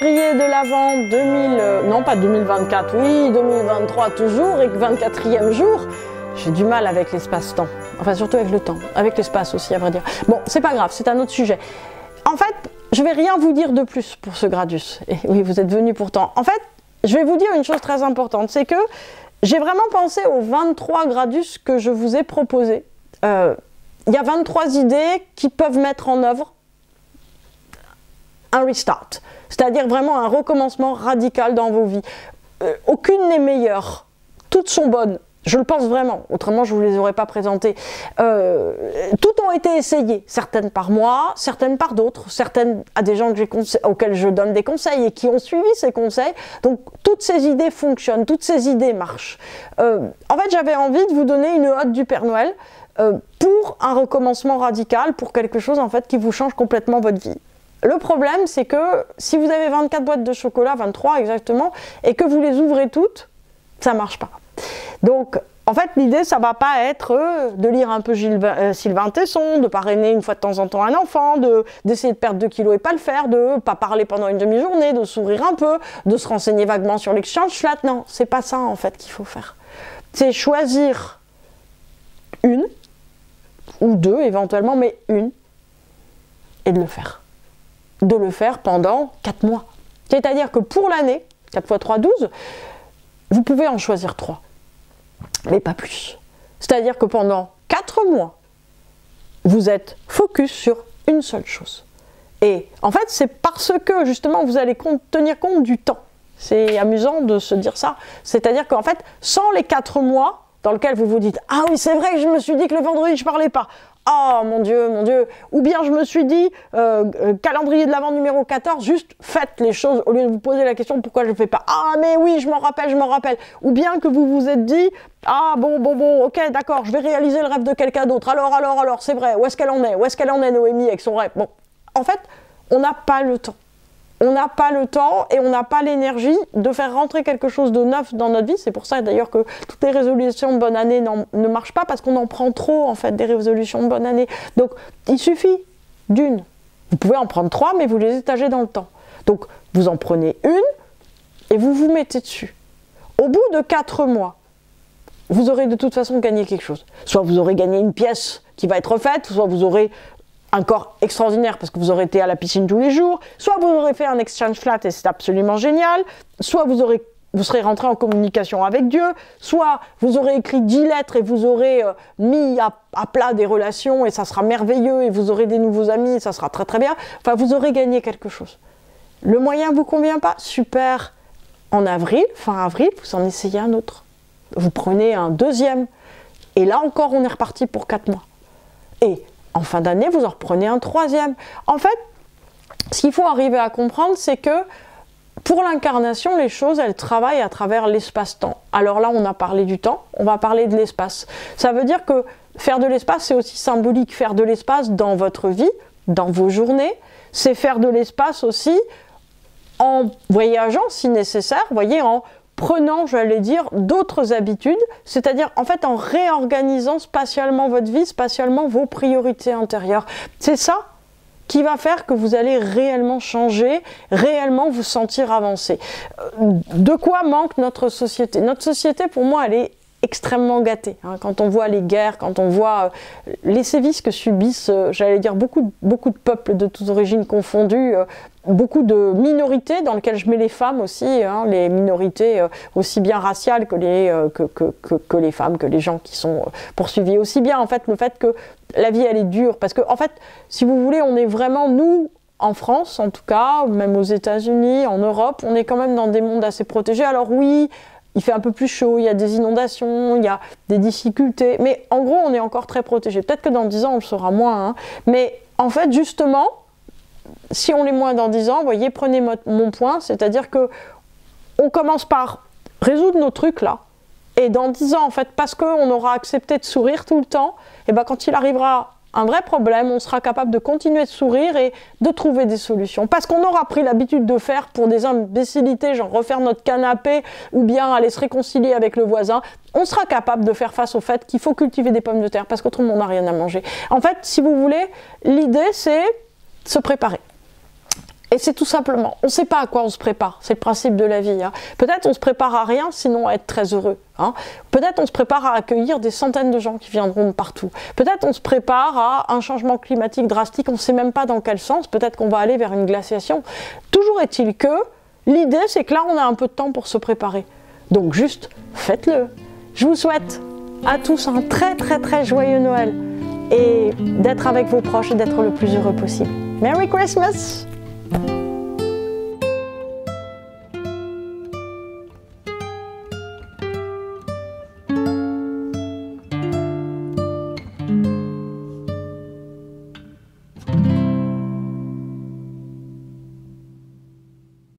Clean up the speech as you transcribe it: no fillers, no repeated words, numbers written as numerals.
calendrier de l'Avent 2000, non pas 2024, oui 2023 toujours, et 24e jour, j'ai du mal avec l'espace-temps. Enfin surtout avec le temps, avec l'espace aussi à vrai dire. Bon, c'est pas grave, c'est un autre sujet. En fait, je vais rien vous dire de plus pour ce Gradus. Et oui, vous êtes venus pourtant. En fait, je vais vous dire une chose très importante, c'est que j'ai vraiment pensé aux 23 Gradus que je vous ai proposés. Il y a 23 idées qui peuvent mettre en œuvre un restart, c'est-à-dire vraiment un recommencement radical dans vos vies. Aucune n'est meilleure, toutes sont bonnes, je le pense vraiment, autrement je ne vous les aurais pas présentées. Toutes ont été essayées, certaines par moi, certaines par d'autres, certaines à des gens que auxquels je donne des conseils et qui ont suivi ces conseils, donc toutes ces idées fonctionnent, toutes ces idées marchent. En fait j'avais envie de vous donner une ode du Père Noël pour un recommencement radical, pour quelque chose en fait qui vous change complètement votre vie. Le problème, c'est que si vous avez 24 boîtes de chocolat, 23 exactement, et que vous les ouvrez toutes, ça ne marche pas. Donc, en fait, l'idée, ça ne va pas être de lire un peu Sylvain Tesson, de parrainer une fois de temps en temps un enfant, d'essayer de perdre 2 kilos et pas le faire, de ne pas parler pendant une demi-journée, de sourire un peu, de se renseigner vaguement sur l'exchange flat. Non, c'est pas ça, en fait, qu'il faut faire. C'est choisir une, ou deux éventuellement, mais une, et de le faire. De le faire pendant 4 mois. C'est-à-dire que pour l'année, 4 x 3, 12, vous pouvez en choisir 3, mais pas plus. C'est-à-dire que pendant 4 mois, vous êtes focus sur une seule chose. Et en fait, c'est parce que justement, vous allez tenir compte du temps. C'est amusant de se dire ça. C'est-à-dire qu'en fait, sans les 4 mois dans lesquels vous vous dites « Ah oui, c'est vrai que je me suis dit que le vendredi, je ne parlais pas. » Oh mon Dieu, mon Dieu. Ou bien je me suis dit, calendrier de l'Avent numéro 14, juste faites les choses au lieu de vous poser la question pourquoi je ne fais pas. Ah mais oui, je m'en rappelle, je m'en rappelle. Ou bien que vous vous êtes dit, ah bon, ok, d'accord, je vais réaliser le rêve de quelqu'un d'autre. Alors, c'est vrai, où est-ce qu'elle en est? Où est-ce qu'elle en est, Noémie, avec son rêve? Bon, en fait, on n'a pas le temps. On n'a pas le temps et on n'a pas l'énergie de faire rentrer quelque chose de neuf dans notre vie. C'est pour ça d'ailleurs que toutes les résolutions de bonne année ne marchent pas parce qu'on en prend trop en fait des résolutions de bonne année. Donc il suffit d'une. Vous pouvez en prendre 3 mais vous les étagez dans le temps. Donc vous en prenez une et vous vous mettez dessus. Au bout de 4 mois, vous aurez de toute façon gagné quelque chose. Soit vous aurez gagné une pièce qui va être refaite, soit vous aurez un corps extraordinaire parce que vous aurez été à la piscine tous les jours, soit vous aurez fait un exchange flat et c'est absolument génial, soit vous serez rentré en communication avec Dieu, soit vous aurez écrit 10 lettres et vous aurez mis à plat des relations et ça sera merveilleux et vous aurez des nouveaux amis et ça sera très très bien, enfin vous aurez gagné quelque chose. Le moyen ne vous convient pas? Super. En avril, fin avril, vous en essayez un autre. Vous prenez un deuxième et là encore on est reparti pour 4 mois. Et en fin d'année, vous en reprenez un troisième. En fait, ce qu'il faut arriver à comprendre, c'est que pour l'incarnation, les choses, elles travaillent à travers l'espace-temps. Alors là, on a parlé du temps, on va parler de l'espace. Ça veut dire que faire de l'espace, c'est aussi symbolique. Faire de l'espace dans votre vie, dans vos journées, c'est faire de l'espace aussi en voyageant, si nécessaire, vous voyez, en prenant, j'allais dire, d'autres habitudes, c'est-à-dire en fait en réorganisant spatialement votre vie, spatialement vos priorités intérieures. C'est ça qui va faire que vous allez réellement changer, réellement vous sentir avancer. De quoi manque notre société? Notre société, pour moi, elle est extrêmement gâtée. Hein. Quand on voit les guerres, quand on voit les sévices que subissent, j'allais dire, beaucoup de peuples de toutes origines confondues, beaucoup de minorités dans lesquelles je mets les femmes aussi, hein, les minorités aussi bien raciales que les femmes, que les gens qui sont poursuivis. Aussi bien en fait le fait que la vie elle est dure, parce que en fait, si vous voulez, on est vraiment, nous, en France en tout cas, même aux États-Unis, en Europe, on est quand même dans des mondes assez protégés. Alors oui, il fait un peu plus chaud, il y a des inondations, il y a des difficultés, mais en gros, on est encore très protégé. Peut-être que dans 10 ans, on le sera moins, hein. Mais en fait, justement, si on l'est moins dans 10 ans, vous voyez, prenez mon point, c'est-à-dire que on commence par résoudre nos trucs là, et dans 10 ans, en fait, parce qu'on aura accepté de sourire tout le temps, et ben quand il arrivera un vrai problème, on sera capable de continuer de sourire et de trouver des solutions. Parce qu'on aura pris l'habitude de faire pour des imbécilités, genre refaire notre canapé ou bien aller se réconcilier avec le voisin, on sera capable de faire face au fait qu'il faut cultiver des pommes de terre parce qu'autrement on n'a rien à manger. En fait, si vous voulez, l'idée c'est se préparer. Et c'est tout simplement, on ne sait pas à quoi on se prépare, c'est le principe de la vie. Hein. Peut-être on se prépare à rien, sinon à être très heureux. Hein. Peut-être on se prépare à accueillir des centaines de gens qui viendront de partout. Peut-être on se prépare à un changement climatique drastique, on ne sait même pas dans quel sens, peut-être qu'on va aller vers une glaciation. Toujours est-il que l'idée, c'est que là, on a un peu de temps pour se préparer. Donc juste, faites-le. Je vous souhaite à tous un très très très joyeux Noël et d'être avec vos proches et d'être le plus heureux possible. Merry Christmas!